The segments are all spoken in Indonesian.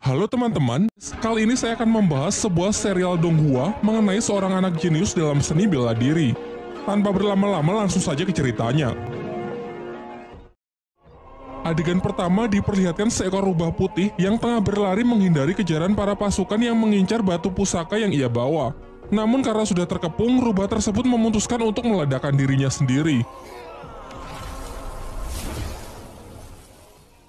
Halo teman-teman, kali ini saya akan membahas sebuah serial donghua mengenai seorang anak jenius dalam seni bela diri. Tanpa berlama-lama langsung saja ke ceritanya. Adegan pertama diperlihatkan seekor rubah putih yang tengah berlari menghindari kejaran para pasukan yang mengincar batu pusaka yang ia bawa. Namun karena sudah terkepung, rubah tersebut memutuskan untuk meledakkan dirinya sendiri.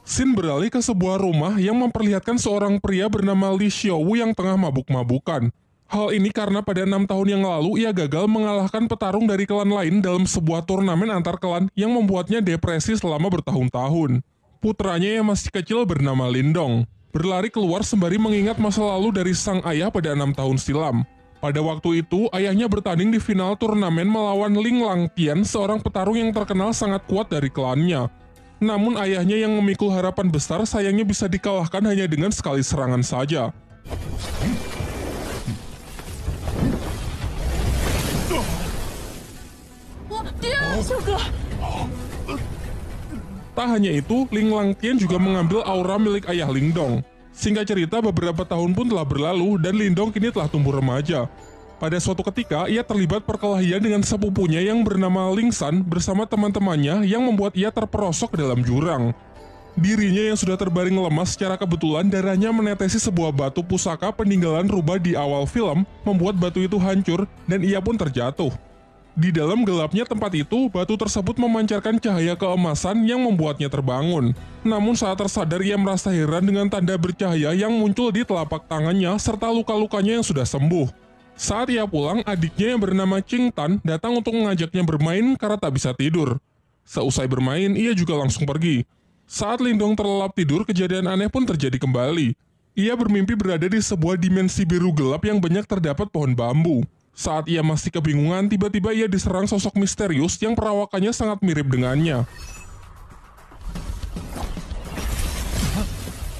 Scene beralih ke sebuah rumah yang memperlihatkan seorang pria bernama Li Xiaowu yang tengah mabuk-mabukan. Hal ini karena pada 6 tahun yang lalu ia gagal mengalahkan petarung dari klan lain dalam sebuah turnamen antar klan yang membuatnya depresi selama bertahun-tahun. Putranya yang masih kecil bernama Lindong berlari keluar sembari mengingat masa lalu dari sang ayah pada 6 tahun silam. Pada waktu itu, ayahnya bertanding di final turnamen melawan Ling Langtian, seorang petarung yang terkenal sangat kuat dari klannya. Namun ayahnya yang memikul harapan besar sayangnya bisa dikalahkan hanya dengan sekali serangan saja. Tak hanya itu, Ling Langtian juga mengambil aura milik ayah Lindong. Singkat cerita, beberapa tahun pun telah berlalu dan Lindong kini telah tumbuh remaja. Pada suatu ketika, ia terlibat perkelahian dengan sepupunya yang bernama Ling San bersama teman-temannya yang membuat ia terperosok ke dalam jurang. Dirinya yang sudah terbaring lemas secara kebetulan darahnya menetesi sebuah batu pusaka peninggalan rubah di awal film, membuat batu itu hancur dan ia pun terjatuh. Di dalam gelapnya tempat itu, batu tersebut memancarkan cahaya keemasan yang membuatnya terbangun. Namun saat tersadar ia merasa heran dengan tanda bercahaya yang muncul di telapak tangannya serta luka-lukanya yang sudah sembuh. Saat ia pulang, adiknya yang bernama Qing Tan datang untuk mengajaknya bermain karena tak bisa tidur. Seusai bermain, ia juga langsung pergi. Saat Lindong terlelap tidur, kejadian aneh pun terjadi kembali. Ia bermimpi berada di sebuah dimensi biru gelap yang banyak terdapat pohon bambu. Saat ia masih kebingungan, tiba-tiba ia diserang sosok misterius yang perawakannya sangat mirip dengannya.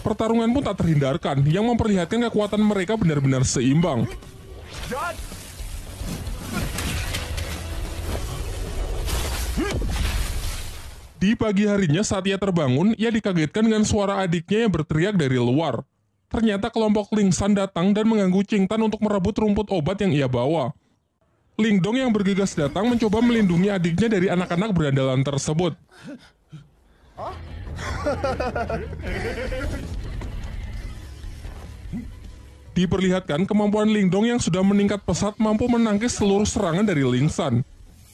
Pertarungan pun tak terhindarkan, yang memperlihatkan kekuatan mereka benar-benar seimbang. Di pagi harinya saat ia terbangun, ia dikagetkan dengan suara adiknya yang berteriak dari luar. Ternyata kelompok Ling San datang dan mengganggu Qing Tan untuk merebut rumput obat yang ia bawa. Lindong yang bergegas datang mencoba melindungi adiknya dari anak-anak berandalan tersebut. Diperlihatkan kemampuan Lindong yang sudah meningkat pesat mampu menangkis seluruh serangan dari Ling San.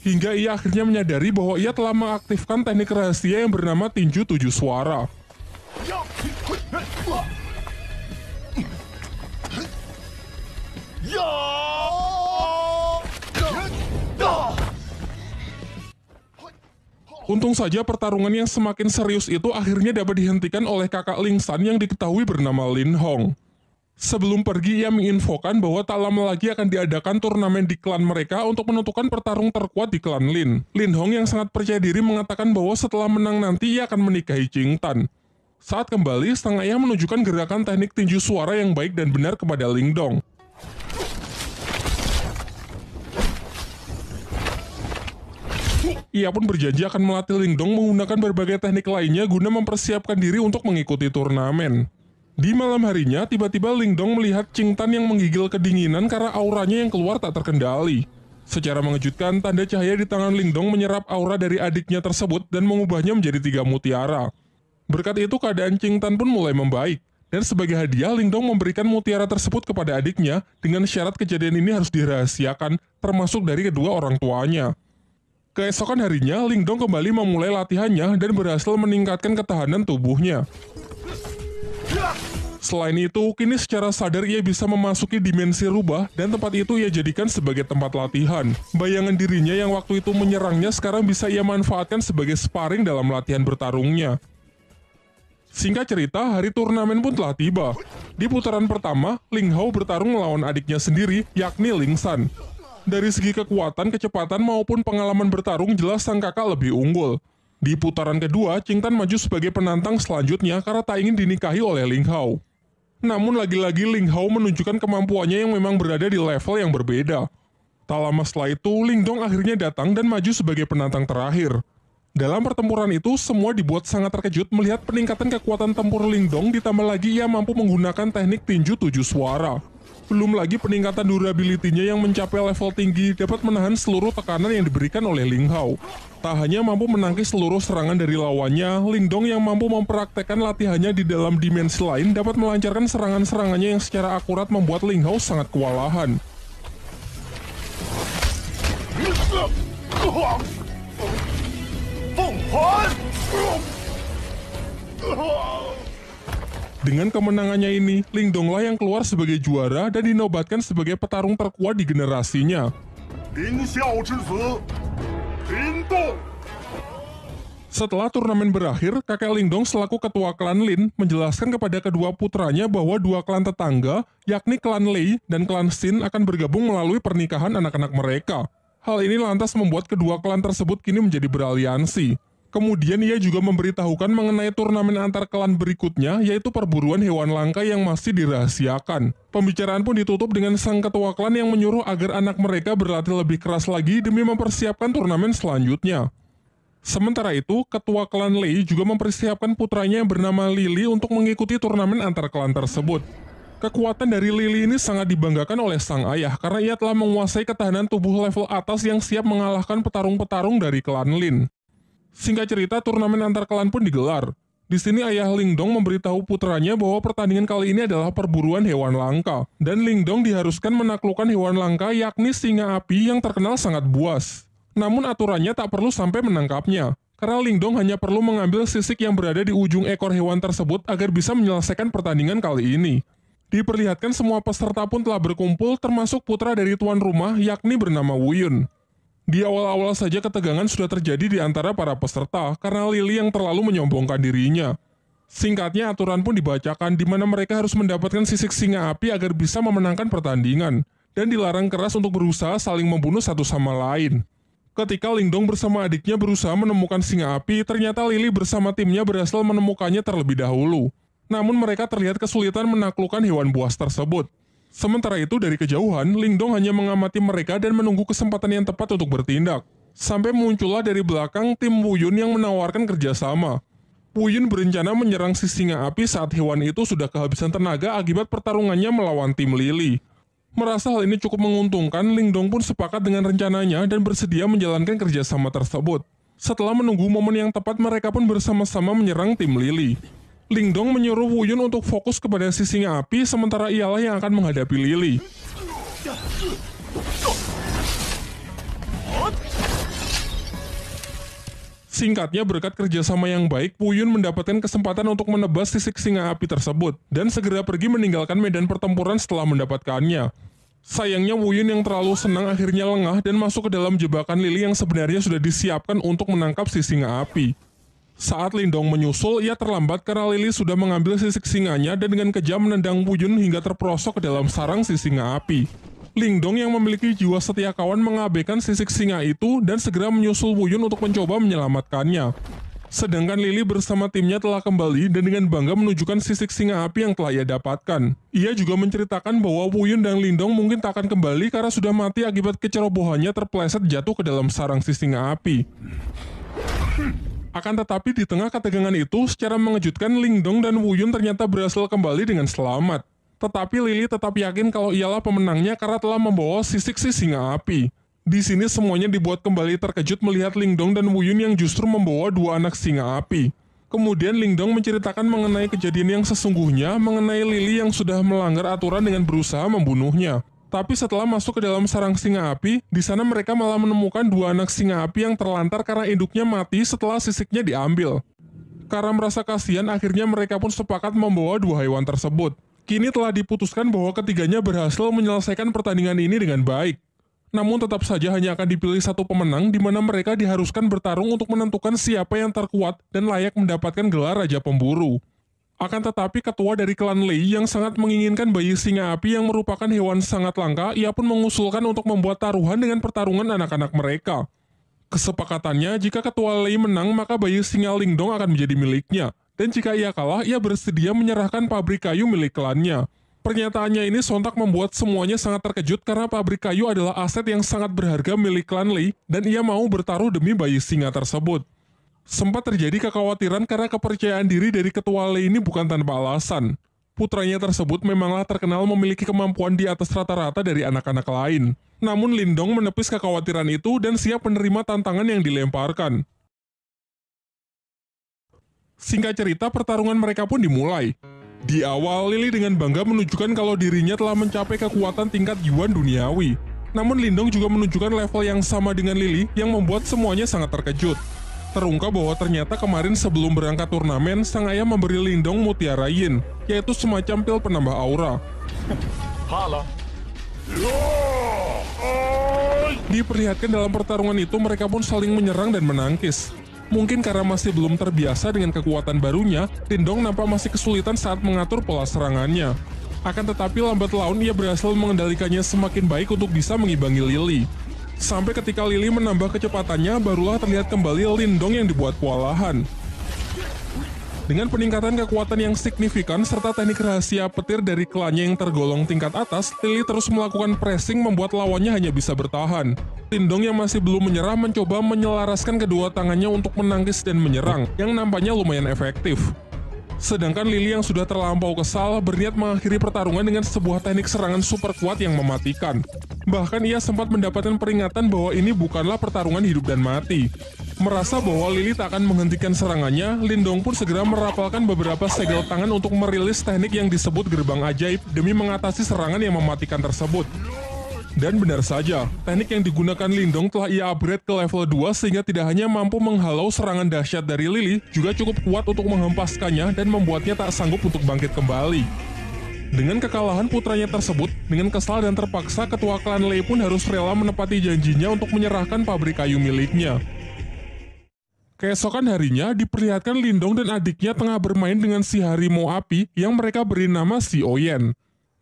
Hingga ia akhirnya menyadari bahwa ia telah mengaktifkan teknik rahasia yang bernama tinju 7 suara. Untung saja pertarungan yang semakin serius itu akhirnya dapat dihentikan oleh kakak Ling San yang diketahui bernama Lin Hong. Sebelum pergi, ia menginfokan bahwa tak lama lagi akan diadakan turnamen di klan mereka untuk menentukan pertarung terkuat di klan Lin. Lin Hong yang sangat percaya diri mengatakan bahwa setelah menang nanti ia akan menikahi Qing Tan. Saat kembali, sang ayah menunjukkan gerakan teknik tinju suara yang baik dan benar kepada Lindong. Ia pun berjanji akan melatih Lindong menggunakan berbagai teknik lainnya guna mempersiapkan diri untuk mengikuti turnamen. Di malam harinya, tiba-tiba Lindong melihat Qing Tan yang menggigil kedinginan karena auranya yang keluar tak terkendali. Secara mengejutkan, tanda cahaya di tangan Lindong menyerap aura dari adiknya tersebut dan mengubahnya menjadi 3 mutiara. Berkat itu, keadaan Qing Tan pun mulai membaik. Dan sebagai hadiah, Lindong memberikan mutiara tersebut kepada adiknya dengan syarat kejadian ini harus dirahasiakan, termasuk dari kedua orang tuanya. Keesokan harinya, Lindong kembali memulai latihannya dan berhasil meningkatkan ketahanan tubuhnya. Selain itu, kini secara sadar ia bisa memasuki dimensi rubah dan tempat itu ia jadikan sebagai tempat latihan. Bayangan dirinya yang waktu itu menyerangnya sekarang bisa ia manfaatkan sebagai sparring dalam latihan bertarungnya. Singkat cerita, hari turnamen pun telah tiba. Di putaran pertama, Ling Hao bertarung melawan adiknya sendiri, yakni Ling San. Dari segi kekuatan, kecepatan maupun pengalaman bertarung jelas sang kakak lebih unggul. Di putaran kedua, Qing Tan maju sebagai penantang selanjutnya karena tak ingin dinikahi oleh Ling Hao. Namun lagi-lagi Ling Hao menunjukkan kemampuannya yang memang berada di level yang berbeda. Tak lama setelah itu, Lindong akhirnya datang dan maju sebagai penantang terakhir. Dalam pertempuran itu, semua dibuat sangat terkejut melihat peningkatan kekuatan tempur Lingdong, ditambah lagi ia mampu menggunakan teknik tinju 7 suara. Belum lagi peningkatan durability-nya yang mencapai level tinggi dapat menahan seluruh tekanan yang diberikan oleh Ling Hao. Tak hanya mampu menangkis seluruh serangan dari lawannya, Lingdong yang mampu mempraktekkan latihannya di dalam dimensi lain dapat melancarkan serangan-serangannya yang secara akurat membuat Ling Hao sangat kewalahan. Dengan kemenangannya ini, Lingdong lah yang keluar sebagai juara dan dinobatkan sebagai petarung terkuat di generasinya. Setelah turnamen berakhir, kakek Lingdong selaku ketua klan Lin menjelaskan kepada kedua putranya bahwa dua klan tetangga, yakni klan Lei dan klan Xin akan bergabung melalui pernikahan anak-anak mereka. Hal ini lantas membuat kedua klan tersebut kini menjadi beraliansi. Kemudian ia juga memberitahukan mengenai turnamen antar klan berikutnya, yaitu perburuan hewan langka yang masih dirahasiakan. Pembicaraan pun ditutup dengan sang ketua klan yang menyuruh agar anak mereka berlatih lebih keras lagi demi mempersiapkan turnamen selanjutnya. Sementara itu, ketua klan Lei juga mempersiapkan putranya yang bernama Lily untuk mengikuti turnamen antar klan tersebut. Kekuatan dari Lily ini sangat dibanggakan oleh sang ayah karena ia telah menguasai ketahanan tubuh level atas yang siap mengalahkan petarung-petarung dari klan Lin. Singkat cerita, turnamen antar klan pun digelar. Di sini ayah Lingdong memberitahu putranya bahwa pertandingan kali ini adalah perburuan hewan langka, dan Lingdong diharuskan menaklukkan hewan langka yakni singa api yang terkenal sangat buas. Namun aturannya tak perlu sampai menangkapnya, karena Lingdong hanya perlu mengambil sisik yang berada di ujung ekor hewan tersebut agar bisa menyelesaikan pertandingan kali ini. Diperlihatkan semua peserta pun telah berkumpul, termasuk putra dari tuan rumah yakni bernama Wu Yun. Di awal-awal saja ketegangan sudah terjadi di antara para peserta karena Lily yang terlalu menyombongkan dirinya. Singkatnya, aturan pun dibacakan di mana mereka harus mendapatkan sisik singa api agar bisa memenangkan pertandingan, dan dilarang keras untuk berusaha saling membunuh satu sama lain. Ketika Lingdong bersama adiknya berusaha menemukan singa api, ternyata Lily bersama timnya berhasil menemukannya terlebih dahulu. Namun mereka terlihat kesulitan menaklukkan hewan buas tersebut. Sementara itu, dari kejauhan, Lingdong hanya mengamati mereka dan menunggu kesempatan yang tepat untuk bertindak. Sampai muncullah dari belakang tim Wu Yun yang menawarkan kerjasama. Wu Yun berencana menyerang si singa api saat hewan itu sudah kehabisan tenaga akibat pertarungannya melawan tim Lily. Merasa hal ini cukup menguntungkan, Lingdong pun sepakat dengan rencananya dan bersedia menjalankan kerjasama tersebut. Setelah menunggu momen yang tepat, mereka pun bersama-sama menyerang tim Lily. Lingdong menyuruh Wu Yun untuk fokus kepada si singa api, sementara ialah yang akan menghadapi Lily. Singkatnya, berkat kerjasama yang baik, Wu Yun mendapatkan kesempatan untuk menebas sisik singa api tersebut, dan segera pergi meninggalkan medan pertempuran setelah mendapatkannya. Sayangnya Wu Yun yang terlalu senang akhirnya lengah dan masuk ke dalam jebakan Lily yang sebenarnya sudah disiapkan untuk menangkap si singa api. Saat Lingdong menyusul, ia terlambat karena Lily sudah mengambil sisik singanya dan dengan kejam menendang Wu Yun hingga terperosok ke dalam sarang si singa api. Lingdong yang memiliki jiwa setia kawan mengabaikan sisik singa itu dan segera menyusul Wu Yun untuk mencoba menyelamatkannya. Sedangkan Lily bersama timnya telah kembali dan dengan bangga menunjukkan sisik singa api yang telah ia dapatkan. Ia juga menceritakan bahwa Wu Yun dan Lingdong mungkin tak akan kembali karena sudah mati akibat kecerobohannya terpleset jatuh ke dalam sarang si singa api. Akan tetapi di tengah ketegangan itu, secara mengejutkan Lingdong dan Wu Yun ternyata berhasil kembali dengan selamat. Tetapi Lily tetap yakin kalau ialah pemenangnya karena telah membawa sisik si singa api. Di sini semuanya dibuat kembali terkejut melihat Lingdong dan Wu Yun yang justru membawa dua anak singa api. Kemudian Lingdong menceritakan mengenai kejadian yang sesungguhnya, mengenai Lily yang sudah melanggar aturan dengan berusaha membunuhnya. Tapi setelah masuk ke dalam sarang singa api, di sana mereka malah menemukan dua anak singa api yang terlantar karena induknya mati setelah sisiknya diambil. Karena merasa kasihan, akhirnya mereka pun sepakat membawa dua hewan tersebut. Kini telah diputuskan bahwa ketiganya berhasil menyelesaikan pertandingan ini dengan baik. Namun tetap saja hanya akan dipilih satu pemenang di mana mereka diharuskan bertarung untuk menentukan siapa yang terkuat dan layak mendapatkan gelar Raja Pemburu. Akan tetapi ketua dari klan Lei yang sangat menginginkan bayi singa api yang merupakan hewan sangat langka, ia pun mengusulkan untuk membuat taruhan dengan pertarungan anak-anak mereka. Kesepakatannya, jika ketua Lei menang maka bayi singa Lingdong akan menjadi miliknya, dan jika ia kalah ia bersedia menyerahkan pabrik kayu milik klannya. Pernyataannya ini sontak membuat semuanya sangat terkejut karena pabrik kayu adalah aset yang sangat berharga milik klan Lei dan ia mau bertaruh demi bayi singa tersebut. Sempat terjadi kekhawatiran karena kepercayaan diri dari ketua Lei ini bukan tanpa alasan. Putranya tersebut memanglah terkenal memiliki kemampuan di atas rata-rata dari anak-anak lain. Namun Lindong menepis kekhawatiran itu dan siap menerima tantangan yang dilemparkan. Singkat cerita, pertarungan mereka pun dimulai. Di awal, Lily dengan bangga menunjukkan kalau dirinya telah mencapai kekuatan tingkat Yuan duniawi. Namun Lindong juga menunjukkan level yang sama dengan Lily yang membuat semuanya sangat terkejut. Terungkap bahwa ternyata kemarin sebelum berangkat turnamen, sang ayah memberi Lindong Mutiara Yin, yaitu semacam pil penambah aura. Diperlihatkan dalam pertarungan itu mereka pun saling menyerang dan menangkis. Mungkin karena masih belum terbiasa dengan kekuatan barunya, Lindong nampak masih kesulitan saat mengatur pola serangannya. Akan tetapi lambat laun ia berhasil mengendalikannya semakin baik untuk bisa mengimbangi Lily. Sampai ketika Lily menambah kecepatannya, barulah terlihat kembali Lindong yang dibuat kewalahan. Dengan peningkatan kekuatan yang signifikan serta teknik rahasia petir dari klannya yang tergolong tingkat atas, Lily terus melakukan pressing membuat lawannya hanya bisa bertahan. Lindong yang masih belum menyerah mencoba menyelaraskan kedua tangannya untuk menangkis dan menyerang, yang nampaknya lumayan efektif. Sedangkan Lily yang sudah terlampau kesal berniat mengakhiri pertarungan dengan sebuah teknik serangan super kuat yang mematikan. Bahkan ia sempat mendapatkan peringatan bahwa ini bukanlah pertarungan hidup dan mati. Merasa bahwa Lily tak akan menghentikan serangannya, Lindong pun segera merapalkan beberapa segel tangan untuk merilis teknik yang disebut gerbang ajaib demi mengatasi serangan yang mematikan tersebut. Dan benar saja, teknik yang digunakan Lindong telah ia upgrade ke level 2 sehingga tidak hanya mampu menghalau serangan dahsyat dari Lily, juga cukup kuat untuk menghempaskannya dan membuatnya tak sanggup untuk bangkit kembali. Dengan kekalahan putranya tersebut, dengan kesal dan terpaksa ketua klan Lei pun harus rela menepati janjinya untuk menyerahkan pabrik kayu miliknya. Keesokan harinya, diperlihatkan Lindong dan adiknya tengah bermain dengan si harimau api yang mereka beri nama si Oyen.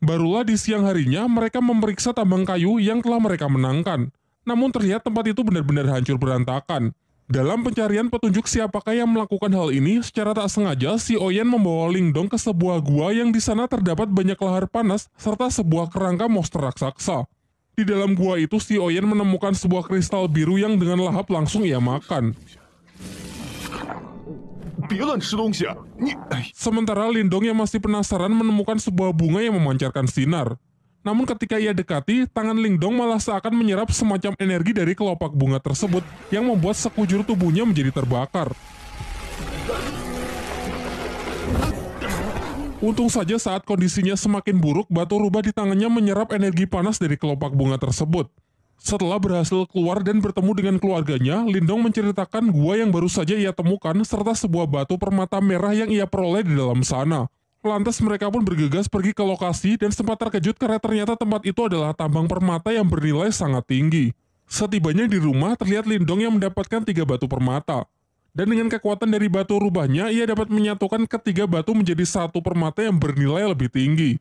Barulah di siang harinya mereka memeriksa tambang kayu yang telah mereka menangkan. Namun terlihat tempat itu benar-benar hancur berantakan. Dalam pencarian petunjuk siapakah yang melakukan hal ini, secara tak sengaja si Oyen membawa Lindong ke sebuah gua yang di sana terdapat banyak lahar panas serta sebuah kerangka monster raksasa. Di dalam gua itu si Oyen menemukan sebuah kristal biru yang dengan lahap langsung ia makan. Sementara Lindong yang masih penasaran menemukan sebuah bunga yang memancarkan sinar. Namun ketika ia dekati, tangan Lindong malah seakan menyerap semacam energi dari kelopak bunga tersebut yang membuat sekujur tubuhnya menjadi terbakar. Untung saja saat kondisinya semakin buruk, batu rubah di tangannya menyerap energi panas dari kelopak bunga tersebut. Setelah berhasil keluar dan bertemu dengan keluarganya, Lindong menceritakan gua yang baru saja ia temukan serta sebuah batu permata merah yang ia peroleh di dalam sana. Lantas mereka pun bergegas pergi ke lokasi dan sempat terkejut karena ternyata tempat itu adalah tambang permata yang bernilai sangat tinggi. Setibanya di rumah, terlihat Lindong yang mendapatkan 3 batu permata. Dan dengan kekuatan dari batu rubahnya, ia dapat menyatukan ketiga batu menjadi satu permata yang bernilai lebih tinggi.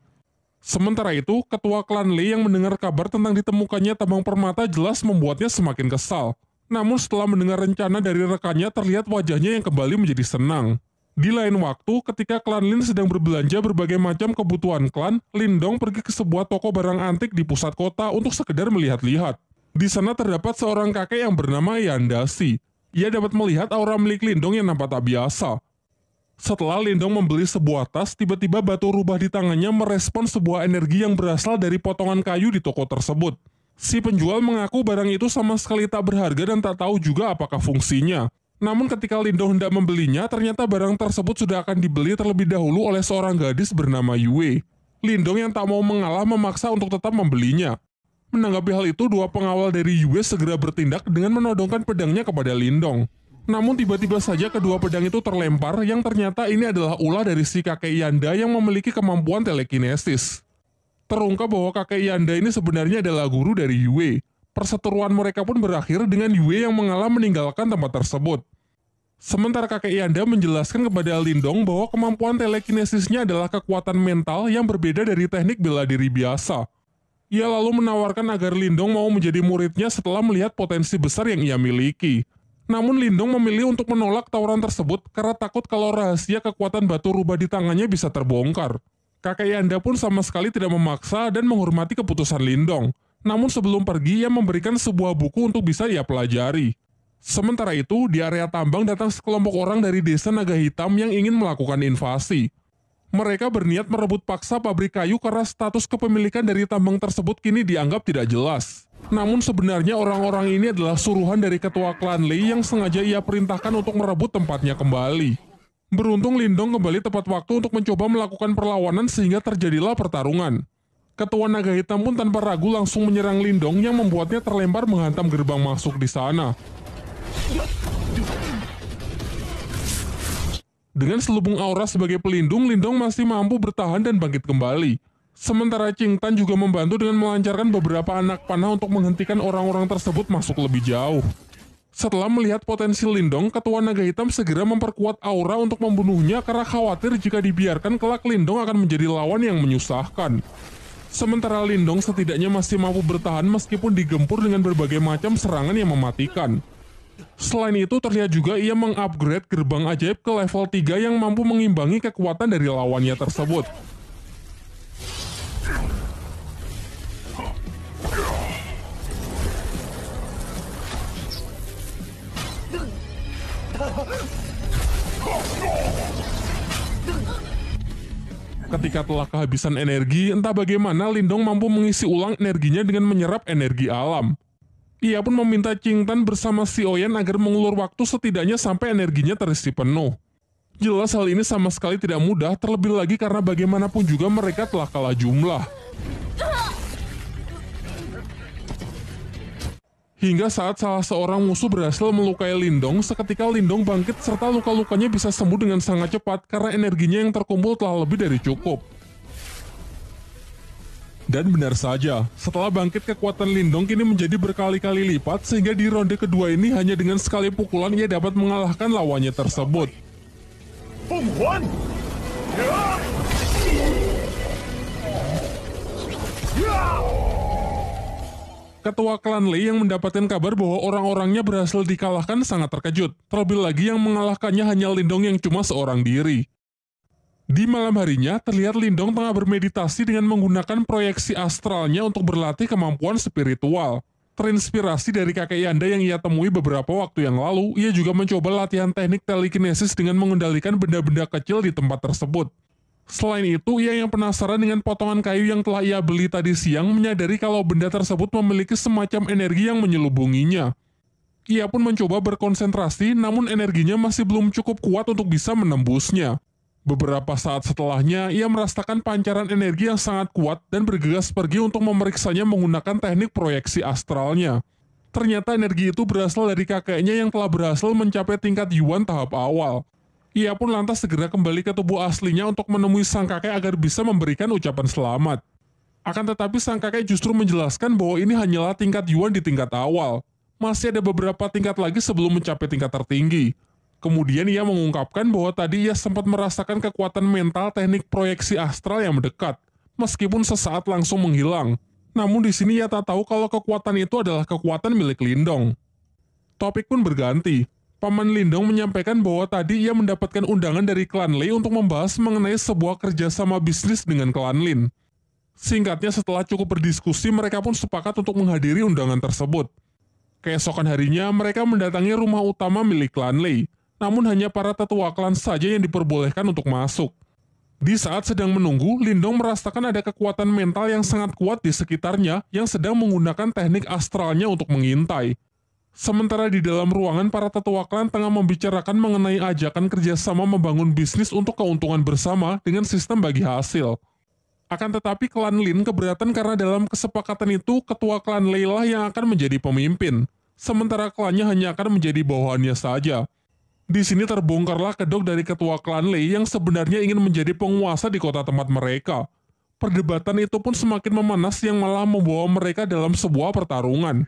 Sementara itu, ketua klan Lei yang mendengar kabar tentang ditemukannya tambang permata jelas membuatnya semakin kesal. Namun setelah mendengar rencana dari rekannya, terlihat wajahnya yang kembali menjadi senang. Di lain waktu, ketika klan Lin sedang berbelanja berbagai macam kebutuhan klan, Lindong pergi ke sebuah toko barang antik di pusat kota untuk sekedar melihat-lihat. Di sana terdapat seorang kakek yang bernama Yandashi. Ia dapat melihat aura milik Lindong yang nampak tak biasa. Setelah Lindong membeli sebuah tas, tiba-tiba batu rubah di tangannya merespon sebuah energi yang berasal dari potongan kayu di toko tersebut. Si penjual mengaku barang itu sama sekali tak berharga dan tak tahu juga apakah fungsinya. Namun ketika Lindong hendak membelinya, ternyata barang tersebut sudah akan dibeli terlebih dahulu oleh seorang gadis bernama Yue. Lindong yang tak mau mengalah memaksa untuk tetap membelinya. Menanggapi hal itu, dua pengawal dari Yue segera bertindak dengan menodongkan pedangnya kepada Lindong. Namun tiba-tiba saja kedua pedang itu terlempar yang ternyata ini adalah ulah dari si kakek Yanda yang memiliki kemampuan telekinesis. Terungkap bahwa kakek Yanda ini sebenarnya adalah guru dari Yue. Perseteruan mereka pun berakhir dengan Yue yang mengalah meninggalkan tempat tersebut. Sementara kakek Yanda menjelaskan kepada Lindong bahwa kemampuan telekinesisnya adalah kekuatan mental yang berbeda dari teknik bela diri biasa. Ia lalu menawarkan agar Lindong mau menjadi muridnya setelah melihat potensi besar yang ia miliki. Namun Lindong memilih untuk menolak tawaran tersebut karena takut kalau rahasia kekuatan batu rubah di tangannya bisa terbongkar. Kakek Yanda pun sama sekali tidak memaksa dan menghormati keputusan Lindong. Namun sebelum pergi, ia memberikan sebuah buku untuk bisa ia pelajari. Sementara itu, di area tambang datang sekelompok orang dari desa Naga Hitam yang ingin melakukan invasi. Mereka berniat merebut paksa pabrik kayu karena status kepemilikan dari tambang tersebut kini dianggap tidak jelas. Namun sebenarnya orang-orang ini adalah suruhan dari ketua klan Lei yang sengaja ia perintahkan untuk merebut tempatnya kembali. Beruntung Lindong kembali tepat waktu untuk mencoba melakukan perlawanan sehingga terjadilah pertarungan. Ketua Naga Hitam pun tanpa ragu langsung menyerang Lindong yang membuatnya terlempar menghantam gerbang masuk di sana. Dengan selubung aura sebagai pelindung, Lindong masih mampu bertahan dan bangkit kembali. Sementara Qing Tan juga membantu dengan melancarkan beberapa anak panah untuk menghentikan orang-orang tersebut masuk lebih jauh. Setelah melihat potensi Lindong, Ketua Naga Hitam segera memperkuat aura untuk membunuhnya karena khawatir jika dibiarkan kelak Lindong akan menjadi lawan yang menyusahkan. Sementara Lindong setidaknya masih mampu bertahan meskipun digempur dengan berbagai macam serangan yang mematikan. Selain itu, terlihat juga ia mengupgrade gerbang ajaib ke level 3 yang mampu mengimbangi kekuatan dari lawannya tersebut. Ketika telah kehabisan energi, entah bagaimana Lindong mampu mengisi ulang energinya dengan menyerap energi alam. Ia pun meminta Qing Tan bersama Si Oyen agar mengulur waktu setidaknya sampai energinya terisi penuh. Jelas hal ini sama sekali tidak mudah, terlebih lagi karena bagaimanapun juga mereka telah kalah jumlah. Hingga saat salah seorang musuh berhasil melukai Lindong, seketika Lindong bangkit serta luka-lukanya bisa sembuh dengan sangat cepat karena energinya yang terkumpul telah lebih dari cukup. Dan benar saja, setelah bangkit kekuatan Lindong kini menjadi berkali-kali lipat sehingga di ronde kedua ini hanya dengan sekali pukulan ia dapat mengalahkan lawannya tersebut. Ketua klan Lei yang mendapatkan kabar bahwa orang-orangnya berhasil dikalahkan sangat terkejut, terlebih lagi yang mengalahkannya hanya Lindong yang cuma seorang diri. Di malam harinya, terlihat Lindong tengah bermeditasi dengan menggunakan proyeksi astralnya untuk berlatih kemampuan spiritual. Terinspirasi dari kakek Yanda yang ia temui beberapa waktu yang lalu, ia juga mencoba latihan teknik telekinesis dengan mengendalikan benda-benda kecil di tempat tersebut. Selain itu, ia yang penasaran dengan potongan kayu yang telah ia beli tadi siang menyadari kalau benda tersebut memiliki semacam energi yang menyelubunginya. Ia pun mencoba berkonsentrasi, namun energinya masih belum cukup kuat untuk bisa menembusnya. Beberapa saat setelahnya, ia merasakan pancaran energi yang sangat kuat dan bergegas pergi untuk memeriksanya menggunakan teknik proyeksi astralnya. Ternyata energi itu berasal dari kakeknya yang telah berhasil mencapai tingkat Yuan tahap awal. Ia pun lantas segera kembali ke tubuh aslinya untuk menemui sang kakek agar bisa memberikan ucapan selamat. Akan tetapi sang kakek justru menjelaskan bahwa ini hanyalah tingkat Yuan di tingkat awal. Masih ada beberapa tingkat lagi sebelum mencapai tingkat tertinggi. Kemudian ia mengungkapkan bahwa tadi ia sempat merasakan kekuatan mental teknik proyeksi astral yang mendekat, meskipun sesaat langsung menghilang. Namun di sini ia tak tahu kalau kekuatan itu adalah kekuatan milik Lindong. Topik pun berganti. Paman Lindong menyampaikan bahwa tadi ia mendapatkan undangan dari klan Lei untuk membahas mengenai sebuah kerjasama bisnis dengan klan Lin. Singkatnya, setelah cukup berdiskusi, mereka pun sepakat untuk menghadiri undangan tersebut. Keesokan harinya, mereka mendatangi rumah utama milik klan Lei. Namun hanya para tetua klan saja yang diperbolehkan untuk masuk. Di saat sedang menunggu, Lindong merasakan ada kekuatan mental yang sangat kuat di sekitarnya yang sedang menggunakan teknik astralnya untuk mengintai. Sementara di dalam ruangan, para tetua klan tengah membicarakan mengenai ajakan kerjasama membangun bisnis untuk keuntungan bersama dengan sistem bagi hasil. Akan tetapi klan Lin keberatan karena dalam kesepakatan itu, ketua klan Lei lah yang akan menjadi pemimpin, sementara klannya hanya akan menjadi bawahannya saja. Di sini terbongkarlah kedok dari ketua klan Lei yang sebenarnya ingin menjadi penguasa di kota tempat mereka. Perdebatan itu pun semakin memanas yang malah membawa mereka dalam sebuah pertarungan.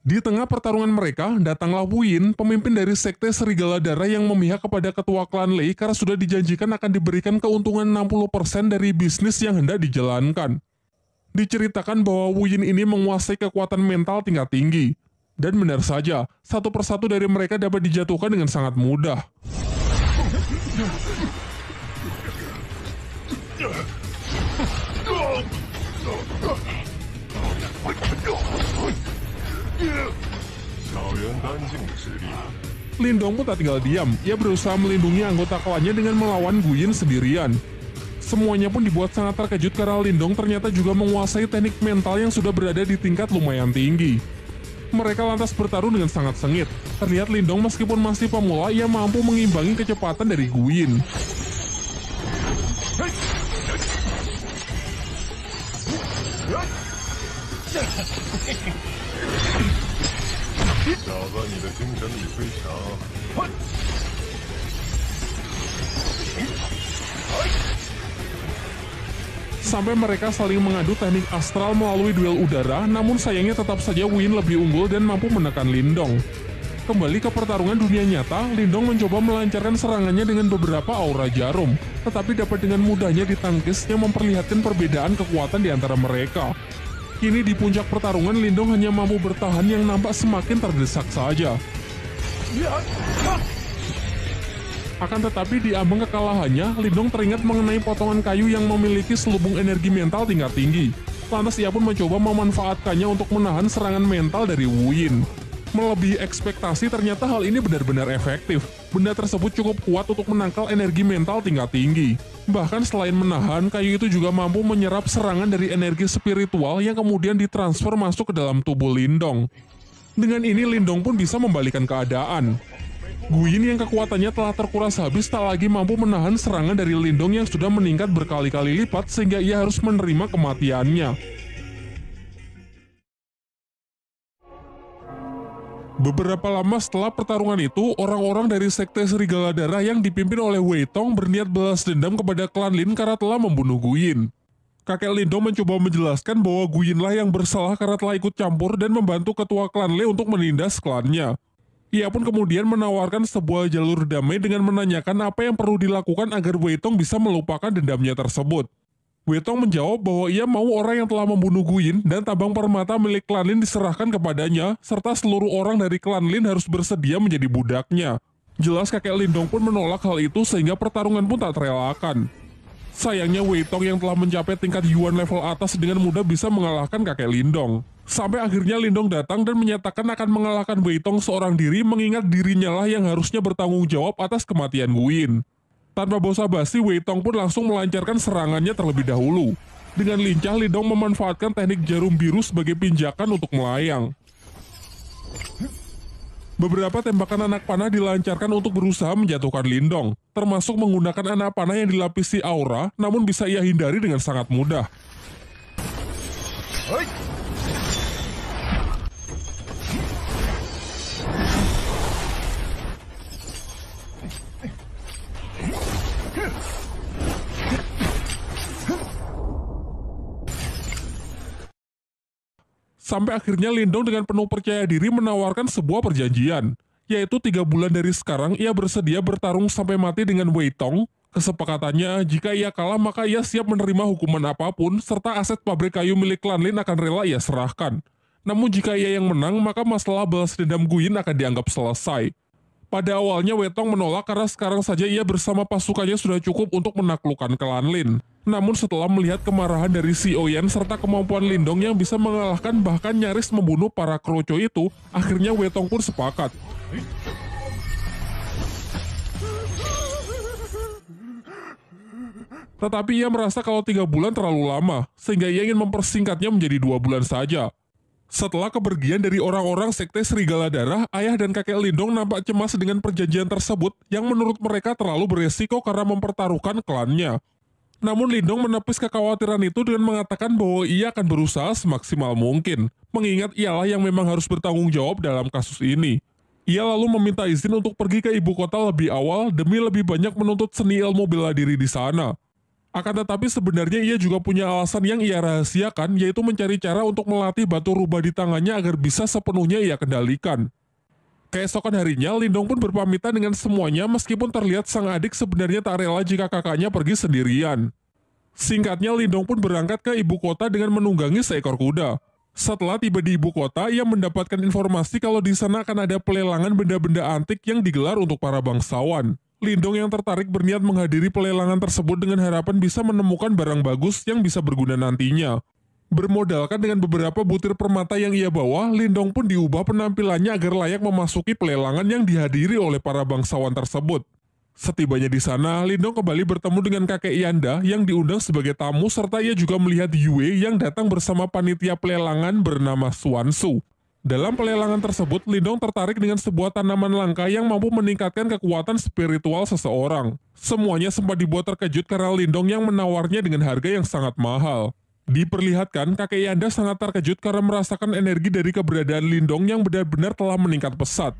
Di tengah pertarungan mereka, datanglah Wu Yin, pemimpin dari sekte Serigala Darah yang memihak kepada ketua klan Lei karena sudah dijanjikan akan diberikan keuntungan 60% dari bisnis yang hendak dijalankan. Diceritakan bahwa Wu Yin ini menguasai kekuatan mental tingkat tinggi. Dan benar saja, satu persatu dari mereka dapat dijatuhkan dengan sangat mudah. Lindong pun tak tinggal diam, ia berusaha melindungi anggota klannya dengan melawan Guyin sendirian. Semuanya pun dibuat sangat terkejut karena Lindong ternyata juga menguasai teknik mental yang sudah berada di tingkat lumayan tinggi. Mereka lantas bertarung dengan sangat sengit. Terlihat Lindong meskipun masih pemula, ia mampu mengimbangi kecepatan dari Guyin. Sampai mereka saling mengadu teknik astral melalui duel udara, namun sayangnya tetap saja Guyin lebih unggul dan mampu menekan Lindong. Kembali ke pertarungan dunia nyata, Lindong mencoba melancarkan serangannya dengan beberapa aura jarum, tetapi dapat dengan mudahnya ditangkis yang memperlihatkan perbedaan kekuatan di antara mereka. Kini di puncak pertarungan, Lindong hanya mampu bertahan yang nampak semakin terdesak saja. Akan tetapi di ambang kekalahannya, Lindong teringat mengenai potongan kayu yang memiliki selubung energi mental tingkat tinggi. Lantas ia pun mencoba memanfaatkannya untuk menahan serangan mental dari Guyin. Melebihi ekspektasi, ternyata hal ini benar-benar efektif. Benda tersebut cukup kuat untuk menangkal energi mental tingkat tinggi. Bahkan selain menahan, kayu itu juga mampu menyerap serangan dari energi spiritual yang kemudian ditransfer masuk ke dalam tubuh Lindong. Dengan ini Lindong pun bisa membalikan keadaan. Guyin yang kekuatannya telah terkuras habis tak lagi mampu menahan serangan dari Lindong yang sudah meningkat berkali-kali lipat sehingga ia harus menerima kematiannya. Beberapa lama setelah pertarungan itu, orang-orang dari Sekte Serigala Darah yang dipimpin oleh Wei Tong berniat balas dendam kepada klan Lin karena telah membunuh Guyin. Kakek Lindong mencoba menjelaskan bahwa Guyinlah yang bersalah karena telah ikut campur dan membantu ketua klan Le untuk menindas klannya. Ia pun kemudian menawarkan sebuah jalur damai dengan menanyakan apa yang perlu dilakukan agar Wei Tong bisa melupakan dendamnya tersebut. Wei Tong menjawab bahwa ia mau orang yang telah membunuh Guyin dan tabang permata milik klan Lin diserahkan kepadanya, serta seluruh orang dari klan Lin harus bersedia menjadi budaknya. Jelas kakek Lindong pun menolak hal itu sehingga pertarungan pun tak terelakkan. Sayangnya Wei Tong yang telah mencapai tingkat Yuan level atas dengan mudah bisa mengalahkan kakek Lindong. Sampai akhirnya Lindong datang dan menyatakan akan mengalahkan Wei Tong seorang diri mengingat dirinya lah yang harusnya bertanggung jawab atas kematian Guyin. Tanpa basa-basi, Wei Tong pun langsung melancarkan serangannya terlebih dahulu. Dengan lincah, Lindong memanfaatkan teknik jarum biru sebagai pinjakan untuk melayang. Beberapa tembakan anak panah dilancarkan untuk berusaha menjatuhkan Lindong, termasuk menggunakan anak panah yang dilapisi aura, namun bisa ia hindari dengan sangat mudah. Sampai akhirnya Lindong dengan penuh percaya diri menawarkan sebuah perjanjian, yaitu 3 bulan dari sekarang ia bersedia bertarung sampai mati dengan Wei Tong. Kesepakatannya, jika ia kalah maka ia siap menerima hukuman apapun, serta aset pabrik kayu milik klan Lin akan rela ia serahkan. Namun jika ia yang menang, maka masalah balas dendam Guyin akan dianggap selesai. Pada awalnya Wei Tong menolak karena sekarang saja ia bersama pasukannya sudah cukup untuk menaklukkan klan Lin. Namun setelah melihat kemarahan dari Si Oyen serta kemampuan Lindong yang bisa mengalahkan bahkan nyaris membunuh para kroco itu, akhirnya Wei Tong pun sepakat. Tetapi ia merasa kalau 3 bulan terlalu lama, sehingga ia ingin mempersingkatnya menjadi 2 bulan saja. Setelah kepergian dari orang-orang Sekte Serigala Darah, ayah dan kakek Lindong nampak cemas dengan perjanjian tersebut yang menurut mereka terlalu beresiko karena mempertaruhkan klannya. Namun Lindong menepis kekhawatiran itu dengan mengatakan bahwa ia akan berusaha semaksimal mungkin, mengingat ialah yang memang harus bertanggung jawab dalam kasus ini. Ia lalu meminta izin untuk pergi ke ibu kota lebih awal demi lebih banyak menuntut seni ilmu bela diri di sana. Akan tetapi sebenarnya ia juga punya alasan yang ia rahasiakan, yaitu mencari cara untuk melatih batu rubah di tangannya agar bisa sepenuhnya ia kendalikan. Keesokan harinya, Lindong pun berpamitan dengan semuanya meskipun terlihat sang adik sebenarnya tak rela jika kakaknya pergi sendirian. Singkatnya, Lindong pun berangkat ke ibu kota dengan menunggangi seekor kuda. Setelah tiba di ibu kota, ia mendapatkan informasi kalau di sana akan ada pelelangan benda-benda antik yang digelar untuk para bangsawan. Lindong yang tertarik berniat menghadiri pelelangan tersebut dengan harapan bisa menemukan barang bagus yang bisa berguna nantinya. Bermodalkan dengan beberapa butir permata yang ia bawa, Lindong pun diubah penampilannya agar layak memasuki pelelangan yang dihadiri oleh para bangsawan tersebut. Setibanya di sana, Lindong kembali bertemu dengan kakek Yanda yang diundang sebagai tamu serta ia juga melihat Yue yang datang bersama panitia pelelangan bernama Xuansu. Dalam pelelangan tersebut, Lindong tertarik dengan sebuah tanaman langka yang mampu meningkatkan kekuatan spiritual seseorang. Semuanya sempat dibuat terkejut karena Lindong yang menawarnya dengan harga yang sangat mahal. Diperlihatkan, kakek Yanda sangat terkejut karena merasakan energi dari keberadaan Lindong yang benar-benar telah meningkat pesat.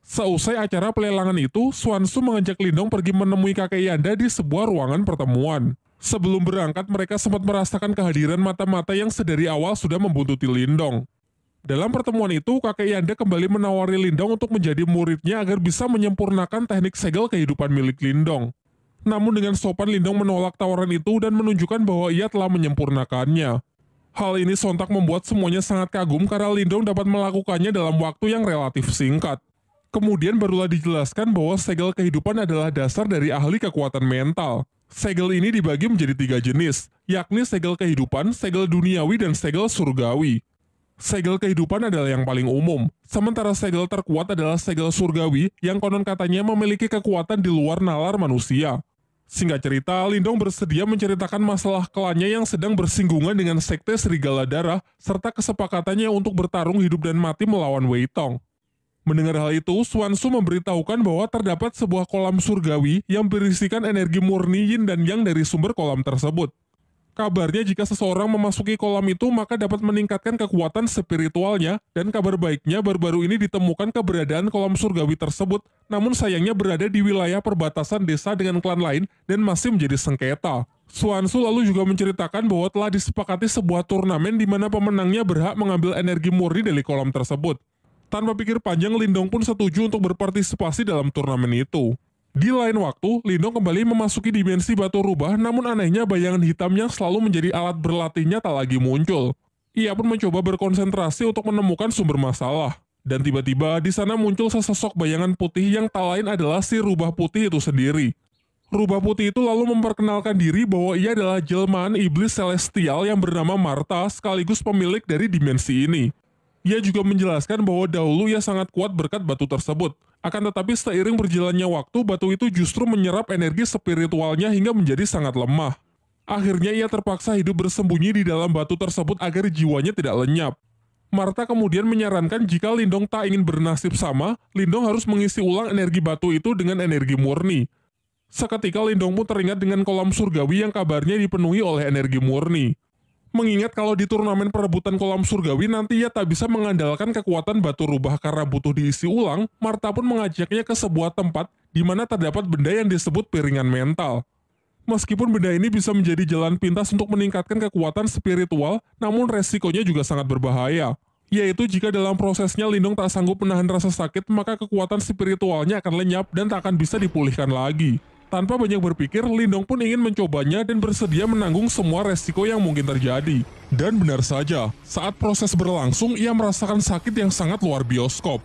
Seusai acara pelelangan itu, Xuansu mengajak Lindong pergi menemui kakek Yanda di sebuah ruangan pertemuan. Sebelum berangkat, mereka sempat merasakan kehadiran mata-mata yang sedari awal sudah membuntuti Lindong. Dalam pertemuan itu, kakek Yanda kembali menawari Lindong untuk menjadi muridnya agar bisa menyempurnakan teknik segel kehidupan milik Lindong. Namun dengan sopan Lindong menolak tawaran itu dan menunjukkan bahwa ia telah menyempurnakannya. Hal ini sontak membuat semuanya sangat kagum karena Lindong dapat melakukannya dalam waktu yang relatif singkat. Kemudian barulah dijelaskan bahwa segel kehidupan adalah dasar dari ahli kekuatan mental. Segel ini dibagi menjadi 3 jenis, yakni segel kehidupan, segel duniawi, dan segel surgawi. Segel kehidupan adalah yang paling umum, sementara segel terkuat adalah segel surgawi yang konon katanya memiliki kekuatan di luar nalar manusia. Singkat cerita, Lindong bersedia menceritakan masalah klannya yang sedang bersinggungan dengan sekte Serigala Darah serta kesepakatannya untuk bertarung hidup dan mati melawan Wei Tong. Mendengar hal itu, Xuansu memberitahukan bahwa terdapat sebuah kolam surgawi yang berisikan energi murni yin dan yang dari sumber kolam tersebut. Kabarnya jika seseorang memasuki kolam itu maka dapat meningkatkan kekuatan spiritualnya dan kabar baiknya baru-baru ini ditemukan keberadaan kolam surgawi tersebut namun sayangnya berada di wilayah perbatasan desa dengan klan lain dan masih menjadi sengketa. Xuansu lalu juga menceritakan bahwa telah disepakati sebuah turnamen di mana pemenangnya berhak mengambil energi murni dari kolam tersebut. Tanpa pikir panjang, Lindong pun setuju untuk berpartisipasi dalam turnamen itu. Di lain waktu, Lindong kembali memasuki dimensi batu rubah, namun anehnya bayangan hitam yang selalu menjadi alat berlatihnya tak lagi muncul. Ia pun mencoba berkonsentrasi untuk menemukan sumber masalah. Dan tiba-tiba di sana muncul sesosok bayangan putih yang tak lain adalah si rubah putih itu sendiri. Rubah putih itu lalu memperkenalkan diri bahwa ia adalah jelmaan iblis celestial yang bernama Martha sekaligus pemilik dari dimensi ini. Ia juga menjelaskan bahwa dahulu ia sangat kuat berkat batu tersebut. Akan tetapi seiring berjalannya waktu, batu itu justru menyerap energi spiritualnya hingga menjadi sangat lemah. Akhirnya ia terpaksa hidup bersembunyi di dalam batu tersebut agar jiwanya tidak lenyap. Martha kemudian menyarankan jika Lindong tak ingin bernasib sama, Lindong harus mengisi ulang energi batu itu dengan energi murni. Seketika Lindong pun teringat dengan kolam surgawi yang kabarnya dipenuhi oleh energi murni. Mengingat kalau di turnamen perebutan kolam surgawi nanti ia tak bisa mengandalkan kekuatan batu rubah karena butuh diisi ulang, Martha pun mengajaknya ke sebuah tempat di mana terdapat benda yang disebut piringan mental. Meskipun benda ini bisa menjadi jalan pintas untuk meningkatkan kekuatan spiritual, namun resikonya juga sangat berbahaya. Yaitu jika dalam prosesnya Lindong tak sanggup menahan rasa sakit, maka kekuatan spiritualnya akan lenyap dan tak akan bisa dipulihkan lagi. Tanpa banyak berpikir, Lindong pun ingin mencobanya dan bersedia menanggung semua resiko yang mungkin terjadi. Dan benar saja, saat proses berlangsung, ia merasakan sakit yang sangat luar bioskop.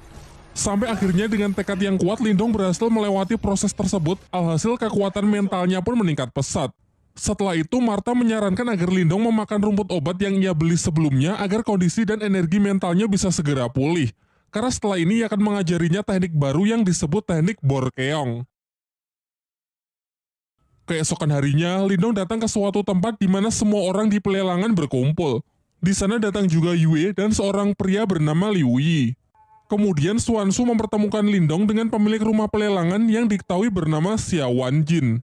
Sampai akhirnya dengan tekad yang kuat, Lindong berhasil melewati proses tersebut, alhasil kekuatan mentalnya pun meningkat pesat. Setelah itu, Martha menyarankan agar Lindong memakan rumput obat yang ia beli sebelumnya agar kondisi dan energi mentalnya bisa segera pulih. Karena setelah ini ia akan mengajarinya teknik baru yang disebut teknik Borkeong. Keesokan harinya, Lindong datang ke suatu tempat di mana semua orang di pelelangan berkumpul. Di sana datang juga Yue dan seorang pria bernama Liu Yi. Kemudian Xuansu mempertemukan Lindong dengan pemilik rumah pelelangan yang diketahui bernama Xia Wanjin.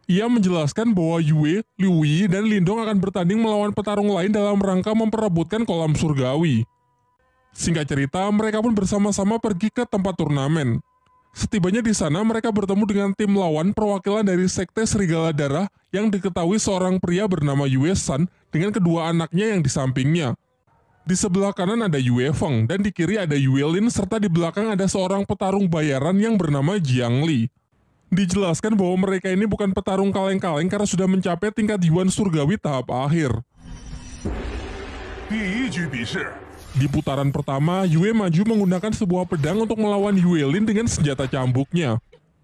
Ia menjelaskan bahwa Yue, Liu Yi, dan Lindong akan bertanding melawan petarung lain dalam rangka memperebutkan kolam surgawi. Singkat cerita, mereka pun bersama-sama pergi ke tempat turnamen. Setibanya di sana, mereka bertemu dengan tim lawan perwakilan dari sekte Serigala Darah yang diketahui seorang pria bernama Yue San dengan kedua anaknya yang di sampingnya. Di sebelah kanan ada Yue Feng dan di kiri ada Yue Lin serta di belakang ada seorang petarung bayaran yang bernama Jiang Li. Dijelaskan bahwa mereka ini bukan petarung kaleng-kaleng karena sudah mencapai tingkat Yuan Surgawi tahap akhir. Di putaran pertama, Yue maju menggunakan sebuah pedang untuk melawan Yuelin dengan senjata cambuknya.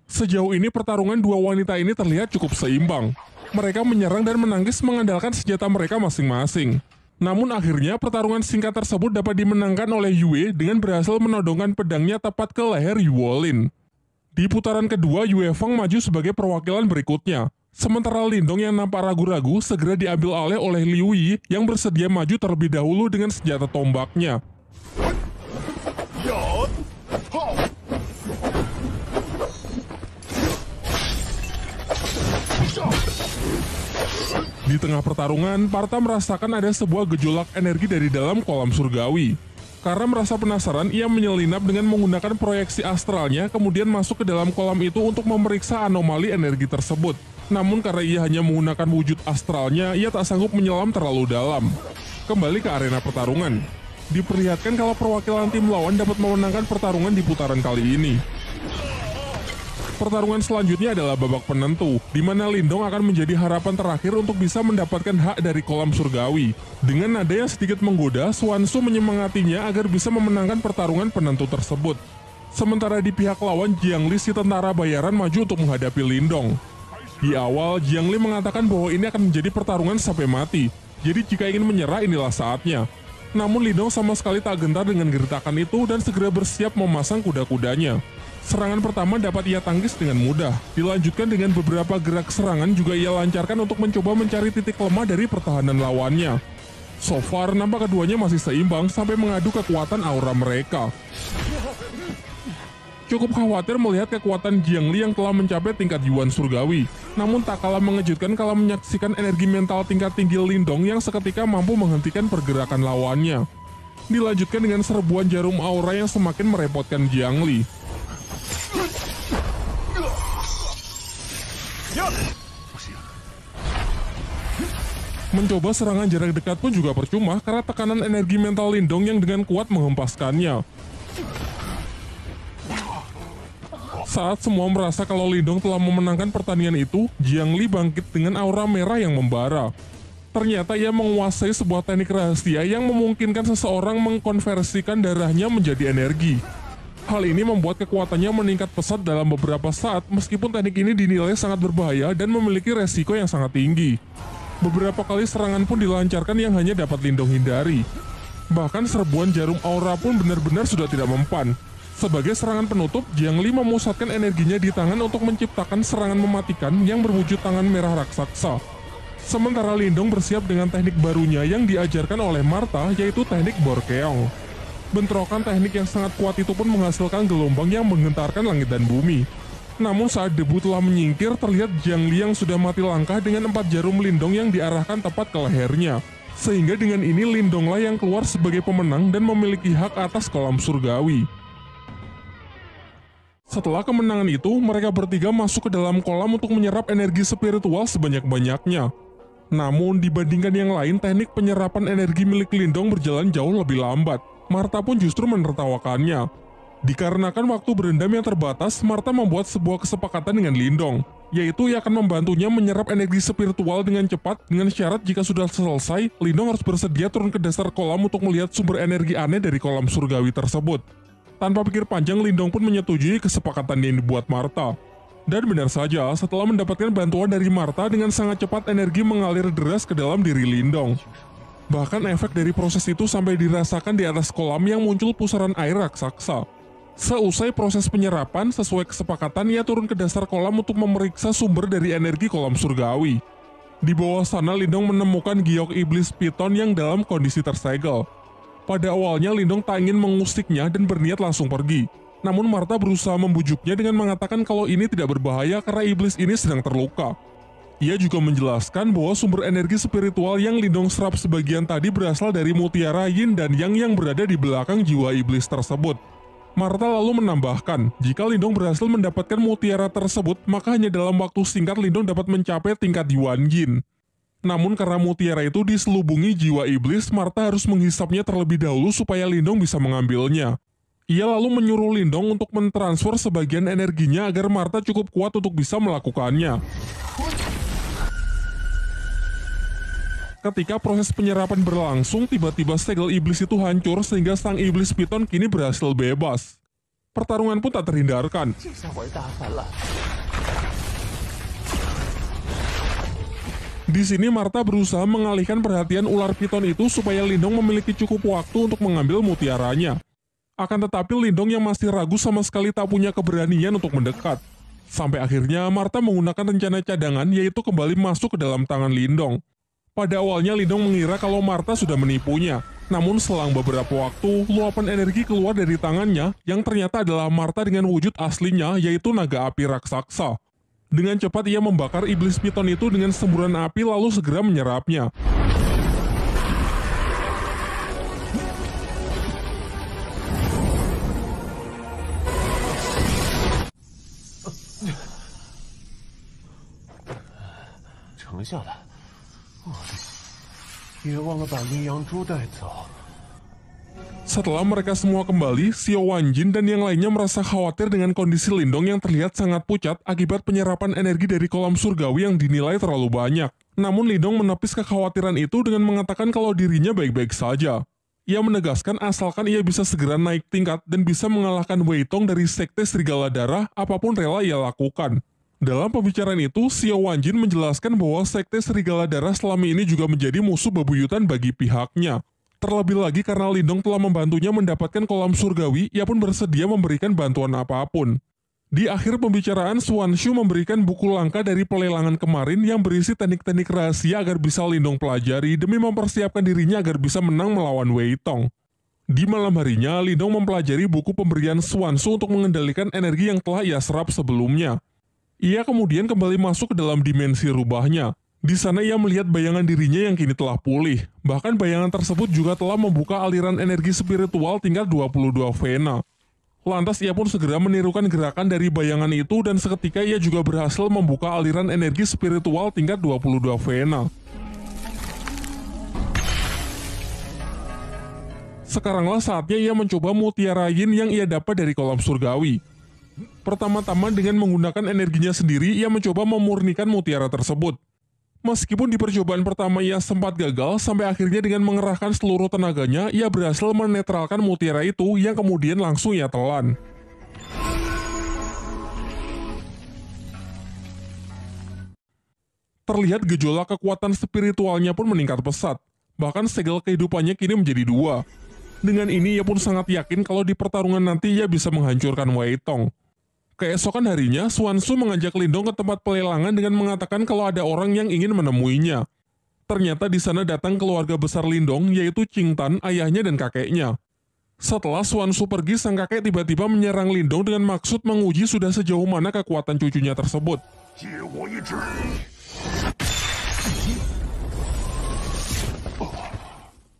Sejauh ini pertarungan dua wanita ini terlihat cukup seimbang. Mereka menyerang dan menangkis mengandalkan senjata mereka masing-masing. Namun akhirnya pertarungan singkat tersebut dapat dimenangkan oleh Yue dengan berhasil menodongkan pedangnya tepat ke leher Yuolin. Di putaran kedua, Yue Feng maju sebagai perwakilan berikutnya. Sementara Lindong yang nampak ragu-ragu segera diambil alih oleh Liu Yi yang bersedia maju terlebih dahulu dengan senjata tombaknya. Di tengah pertarungan, Partha merasakan ada sebuah gejolak energi dari dalam kolam surgawi. Karena merasa penasaran, ia menyelinap dengan menggunakan proyeksi astralnya kemudian masuk ke dalam kolam itu untuk memeriksa anomali energi tersebut. Namun karena ia hanya menggunakan wujud astralnya, ia tak sanggup menyelam terlalu dalam. Kembali ke arena pertarungan. Diperlihatkan kalau perwakilan tim lawan dapat memenangkan pertarungan di putaran kali ini. Pertarungan selanjutnya adalah babak penentu, di mana Lindong akan menjadi harapan terakhir untuk bisa mendapatkan hak dari kolam surgawi. Dengan nada yang sedikit menggoda, Xuanzu menyemangatinya agar bisa memenangkan pertarungan penentu tersebut. Sementara di pihak lawan, Jiangli si tentara bayaran maju untuk menghadapi Lindong. Di awal, Jiangli mengatakan bahwa ini akan menjadi pertarungan sampai mati, jadi jika ingin menyerah inilah saatnya. Namun Lindong sama sekali tak gentar dengan gertakan itu dan segera bersiap memasang kuda-kudanya. Serangan pertama dapat ia tangkis dengan mudah, dilanjutkan dengan beberapa gerak serangan juga ia lancarkan untuk mencoba mencari titik lemah dari pertahanan lawannya. So far, nampak keduanya masih seimbang sampai mengadu kekuatan aura mereka. Cukup khawatir melihat kekuatan Jiangli yang telah mencapai tingkat Yuan Surgawi, namun tak kalah mengejutkan kalau menyaksikan energi mental tingkat tinggi Lindong yang seketika mampu menghentikan pergerakan lawannya. Dilanjutkan dengan serbuan jarum aura yang semakin merepotkan Jiangli. Mencoba serangan jarak dekat pun juga percuma karena tekanan energi mental Lindong yang dengan kuat menghempaskannya. Saat semua merasa kalau Lindong telah memenangkan pertandingan itu, Jiangli bangkit dengan aura merah yang membara. Ternyata ia menguasai sebuah teknik rahasia yang memungkinkan seseorang mengkonversikan darahnya menjadi energi. Hal ini membuat kekuatannya meningkat pesat dalam beberapa saat meskipun teknik ini dinilai sangat berbahaya dan memiliki resiko yang sangat tinggi. Beberapa kali serangan pun dilancarkan yang hanya dapat Lindong hindari. Bahkan serbuan jarum aura pun benar-benar sudah tidak mempan. Sebagai serangan penutup, Jiangli memusatkan energinya di tangan untuk menciptakan serangan mematikan yang berwujud tangan merah raksasa. Sementara Lindong bersiap dengan teknik barunya yang diajarkan oleh Martha, yaitu teknik Borkeong. Bentrokan teknik yang sangat kuat itu pun menghasilkan gelombang yang menggentarkan langit dan bumi. Namun saat debu telah menyingkir, terlihat Jiangli yang sudah mati langkah dengan 4 jarum Lindong yang diarahkan tepat ke lehernya. Sehingga dengan ini Lindonglah yang keluar sebagai pemenang dan memiliki hak atas kolam surgawi. Setelah kemenangan itu, mereka bertiga masuk ke dalam kolam untuk menyerap energi spiritual sebanyak-banyaknya. Namun dibandingkan yang lain, teknik penyerapan energi milik Lindong berjalan jauh lebih lambat. Martha pun justru menertawakannya. Dikarenakan waktu berendam yang terbatas, Martha membuat sebuah kesepakatan dengan Lindong, yaitu ia akan membantunya menyerap energi spiritual dengan cepat dengan syarat jika sudah selesai, Lindong harus bersedia turun ke dasar kolam untuk melihat sumber energi aneh dari kolam surgawi tersebut. Tanpa pikir panjang, Lindong pun menyetujui kesepakatan yang dibuat Martha. Dan benar saja, setelah mendapatkan bantuan dari Martha, dengan sangat cepat energi mengalir deras ke dalam diri Lindong. Bahkan efek dari proses itu sampai dirasakan di atas kolam yang muncul pusaran air raksasa. Seusai proses penyerapan, sesuai kesepakatan ia turun ke dasar kolam untuk memeriksa sumber dari energi kolam surgawi. Di bawah sana Lindong menemukan giok iblis piton yang dalam kondisi tersegel. Pada awalnya Lindong tak ingin mengusiknya dan berniat langsung pergi. Namun Martha berusaha membujuknya dengan mengatakan kalau ini tidak berbahaya karena iblis ini sedang terluka. Ia juga menjelaskan bahwa sumber energi spiritual yang Lindong serap sebagian tadi berasal dari mutiara yin dan yang berada di belakang jiwa iblis tersebut. Martha lalu menambahkan, jika Lindong berhasil mendapatkan mutiara tersebut, maka hanya dalam waktu singkat Lindong dapat mencapai tingkat Yuan Yin. Namun karena mutiara itu diselubungi jiwa iblis, Martha harus menghisapnya terlebih dahulu supaya Lindong bisa mengambilnya. Ia lalu menyuruh Lindong untuk mentransfer sebagian energinya agar Martha cukup kuat untuk bisa melakukannya. Ketika proses penyerapan berlangsung, tiba-tiba segel iblis itu hancur sehingga sang iblis piton kini berhasil bebas. Pertarungan pun tak terhindarkan. Di sini Martha berusaha mengalihkan perhatian ular piton itu supaya Lindong memiliki cukup waktu untuk mengambil mutiaranya. Akan tetapi Lindong yang masih ragu sama sekali tak punya keberanian untuk mendekat. Sampai akhirnya Martha menggunakan rencana cadangan, yaitu kembali masuk ke dalam tangan Lindong. Pada awalnya Lindong mengira kalau Martha sudah menipunya. Namun selang beberapa waktu, luapan energi keluar dari tangannya yang ternyata adalah Martha dengan wujud aslinya, yaitu naga api raksasa. Dengan cepat ia membakar iblis piton itu dengan semburan api lalu segera menyerapnya. Setelah mereka semua kembali, Xiao Wanjin dan yang lainnya merasa khawatir dengan kondisi Lindong yang terlihat sangat pucat akibat penyerapan energi dari kolam surgawi yang dinilai terlalu banyak. Namun Lindong menepis kekhawatiran itu dengan mengatakan kalau dirinya baik-baik saja. Ia menegaskan asalkan ia bisa segera naik tingkat dan bisa mengalahkan Wei Tong dari Sekte Serigala Darah, apapun rela ia lakukan. Dalam pembicaraan itu, Xiao Wanjin menjelaskan bahwa Sekte Serigala Darah selama ini juga menjadi musuh bebuyutan bagi pihaknya. Terlebih lagi karena Lindong telah membantunya mendapatkan kolam surgawi, ia pun bersedia memberikan bantuan apapun. Di akhir pembicaraan, Swanshu memberikan buku langka dari pelelangan kemarin yang berisi teknik-teknik rahasia agar bisa Lindong pelajari demi mempersiapkan dirinya agar bisa menang melawan Wei Tong. Di malam harinya, Lindong mempelajari buku pemberian Swanshu untuk mengendalikan energi yang telah ia serap sebelumnya. Ia kemudian kembali masuk ke dalam dimensi rubahnya. Di sana ia melihat bayangan dirinya yang kini telah pulih. Bahkan bayangan tersebut juga telah membuka aliran energi spiritual tingkat 22 Vena. Lantas ia pun segera menirukan gerakan dari bayangan itu dan seketika ia juga berhasil membuka aliran energi spiritual tingkat 22 Vena. Sekaranglah saatnya ia mencoba mutiara yin yang ia dapat dari kolam surgawi. Pertama-tama dengan menggunakan energinya sendiri, ia mencoba memurnikan mutiara tersebut. Meskipun di percobaan pertama ia sempat gagal, sampai akhirnya dengan mengerahkan seluruh tenaganya, ia berhasil menetralkan mutiara itu yang kemudian langsung ia telan. Terlihat gejolak kekuatan spiritualnya pun meningkat pesat, bahkan segel kehidupannya kini menjadi 2. Dengan ini ia pun sangat yakin kalau di pertarungan nanti ia bisa menghancurkan Wei Tong. Keesokan harinya, Swanshu mengajak Lindong ke tempat pelelangan dengan mengatakan kalau ada orang yang ingin menemuinya. Ternyata di sana datang keluarga besar Lindong, yaitu Qing Tan, ayahnya dan kakeknya. Setelah Swanshu pergi, sang kakek tiba-tiba menyerang Lindong dengan maksud menguji sudah sejauh mana kekuatan cucunya tersebut.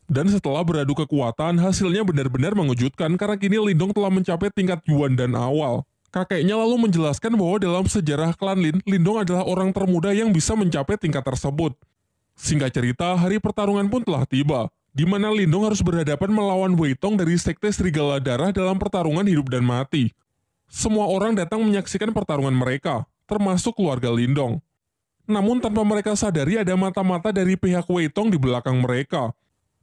Dan setelah beradu kekuatan, hasilnya benar-benar mengejutkan karena kini Lindong telah mencapai tingkat Yuan dan awal. Kakeknya lalu menjelaskan bahwa dalam sejarah klan Lin, Lindong adalah orang termuda yang bisa mencapai tingkat tersebut. Singkat cerita, hari pertarungan pun telah tiba, di mana Lindong harus berhadapan melawan Wei Tong dari Sekte Serigala Darah dalam pertarungan hidup dan mati. Semua orang datang menyaksikan pertarungan mereka, termasuk keluarga Lindong. Namun tanpa mereka sadari ada mata-mata dari pihak Wei Tong di belakang mereka.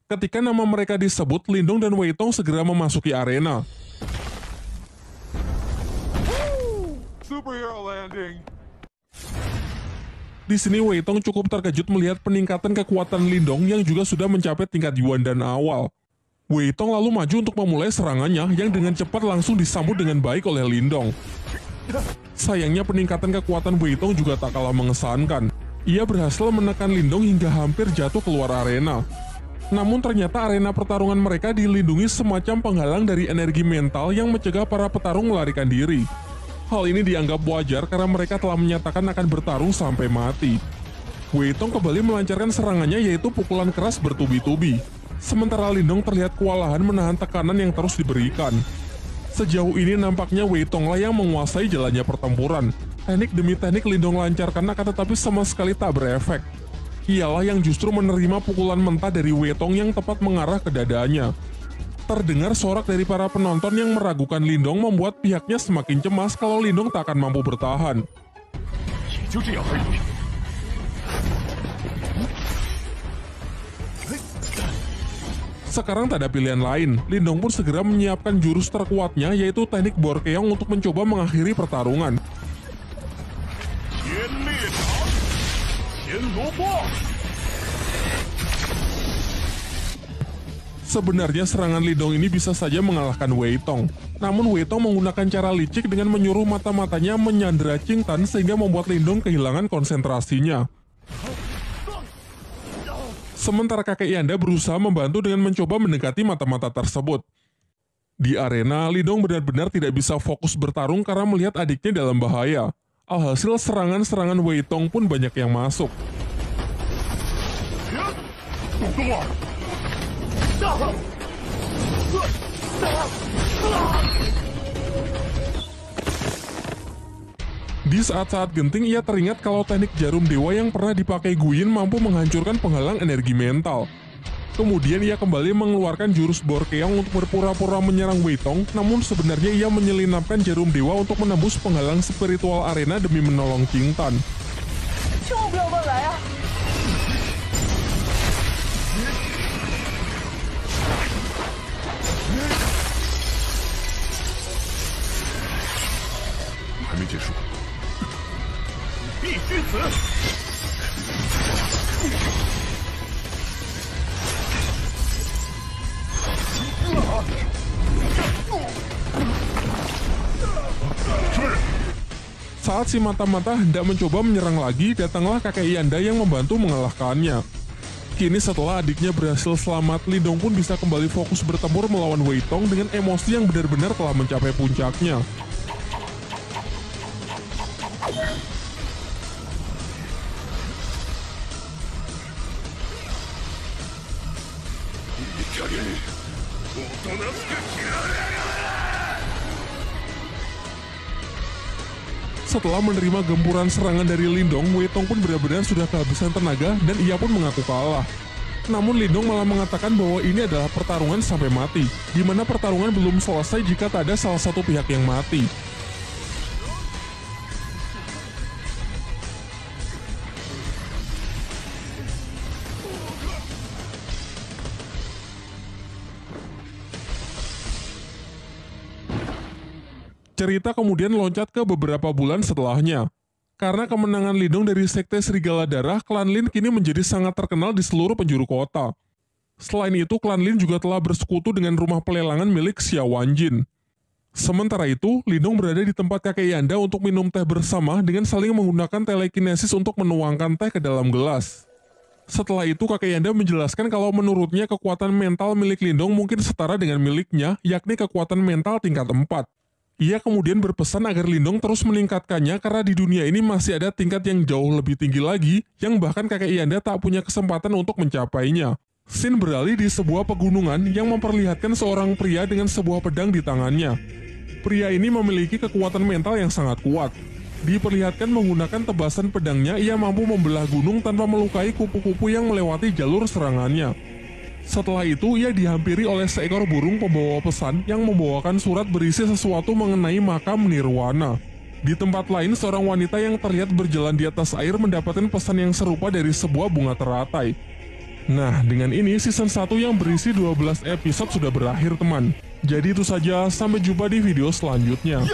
Ketika nama mereka disebut, Lindong dan Wei Tong segera memasuki arena. Superhero landing. Di sini Wei Tong cukup terkejut melihat peningkatan kekuatan Lindong yang juga sudah mencapai tingkat Yuan dan awal. Wei Tong lalu maju untuk memulai serangannya yang dengan cepat langsung disambut dengan baik oleh Lindong. Sayangnya peningkatan kekuatan Wei Tong juga tak kalah mengesankan. Ia berhasil menekan Lindong hingga hampir jatuh keluar arena. Namun ternyata arena pertarungan mereka dilindungi semacam penghalang dari energi mental yang mencegah para petarung melarikan diri. Hal ini dianggap wajar karena mereka telah menyatakan akan bertarung sampai mati. Wei Tong kembali melancarkan serangannya yaitu pukulan keras bertubi-tubi. Sementara Lindong terlihat kewalahan menahan tekanan yang terus diberikan. Sejauh ini nampaknya Wei Tong lah yang menguasai jalannya pertempuran. Teknik demi teknik Lindong lancarkan akan tetapi sama sekali tak berefek. Ialah yang justru menerima pukulan mentah dari Wei Tong yang tepat mengarah ke dadanya. Terdengar sorak dari para penonton yang meragukan Lindong membuat pihaknya semakin cemas kalau Lindong tak akan mampu bertahan. Sekarang tak ada pilihan lain, Lindong pun segera menyiapkan jurus terkuatnya yaitu teknik Borkeong untuk mencoba mengakhiri pertarungan. Sebenarnya serangan Lindong ini bisa saja mengalahkan Wei Tong. Namun Wei Tong menggunakan cara licik dengan menyuruh mata-matanya menyandera Qing Tan sehingga membuat Lindong kehilangan konsentrasinya. Sementara kakek Yanda berusaha membantu dengan mencoba mendekati mata-mata tersebut. Di arena, Lindong benar-benar tidak bisa fokus bertarung karena melihat adiknya dalam bahaya. Alhasil serangan-serangan Wei Tong pun banyak yang masuk. Di saat-saat genting, ia teringat kalau teknik jarum dewa yang pernah dipakai Guyin mampu menghancurkan penghalang energi mental. Kemudian ia kembali mengeluarkan jurus Borkeong untuk berpura-pura menyerang Wei Tong, namun sebenarnya ia menyelinapkan jarum dewa untuk menembus penghalang spiritual arena demi menolong Qing Tan. Saat si mata-mata hendak mencoba menyerang lagi, datanglah kakek Yanda yang membantu mengalahkannya. Kini setelah adiknya berhasil selamat, Lindong pun bisa kembali fokus bertempur melawan Wei Tong dengan emosi yang benar-benar telah mencapai puncaknya. Setelah menerima gempuran serangan dari Lindong, Wei Tong pun benar-benar sudah kehabisan tenaga dan ia pun mengaku kalah. Namun Lindong malah mengatakan bahwa ini adalah pertarungan sampai mati, di mana pertarungan belum selesai jika tak ada salah satu pihak yang mati. Cerita kemudian loncat ke beberapa bulan setelahnya. Karena kemenangan Lindong dari Sekte Serigala Darah, klan Lin kini menjadi sangat terkenal di seluruh penjuru kota. Selain itu, klan Lin juga telah bersekutu dengan rumah pelelangan milik Xia Wanjin. Sementara itu, Lindong berada di tempat kakek Yanda untuk minum teh bersama dengan saling menggunakan telekinesis untuk menuangkan teh ke dalam gelas. Setelah itu, kakek Yanda menjelaskan kalau menurutnya kekuatan mental milik Lindong mungkin setara dengan miliknya, yakni kekuatan mental tingkat 4. Ia kemudian berpesan agar Lindong terus meningkatkannya karena di dunia ini masih ada tingkat yang jauh lebih tinggi lagi yang bahkan kakek Yanda tak punya kesempatan untuk mencapainya. Scene beralih di sebuah pegunungan yang memperlihatkan seorang pria dengan sebuah pedang di tangannya. Pria ini memiliki kekuatan mental yang sangat kuat. Diperlihatkan menggunakan tebasan pedangnya, ia mampu membelah gunung tanpa melukai kupu-kupu yang melewati jalur serangannya. Setelah itu, ia dihampiri oleh seekor burung pembawa pesan yang membawakan surat berisi sesuatu mengenai makam Nirwana. Di tempat lain, seorang wanita yang terlihat berjalan di atas air mendapatkan pesan yang serupa dari sebuah bunga teratai. Nah, dengan ini season 1 yang berisi 12 episode sudah berakhir, teman. Jadi itu saja, sampai jumpa di video selanjutnya.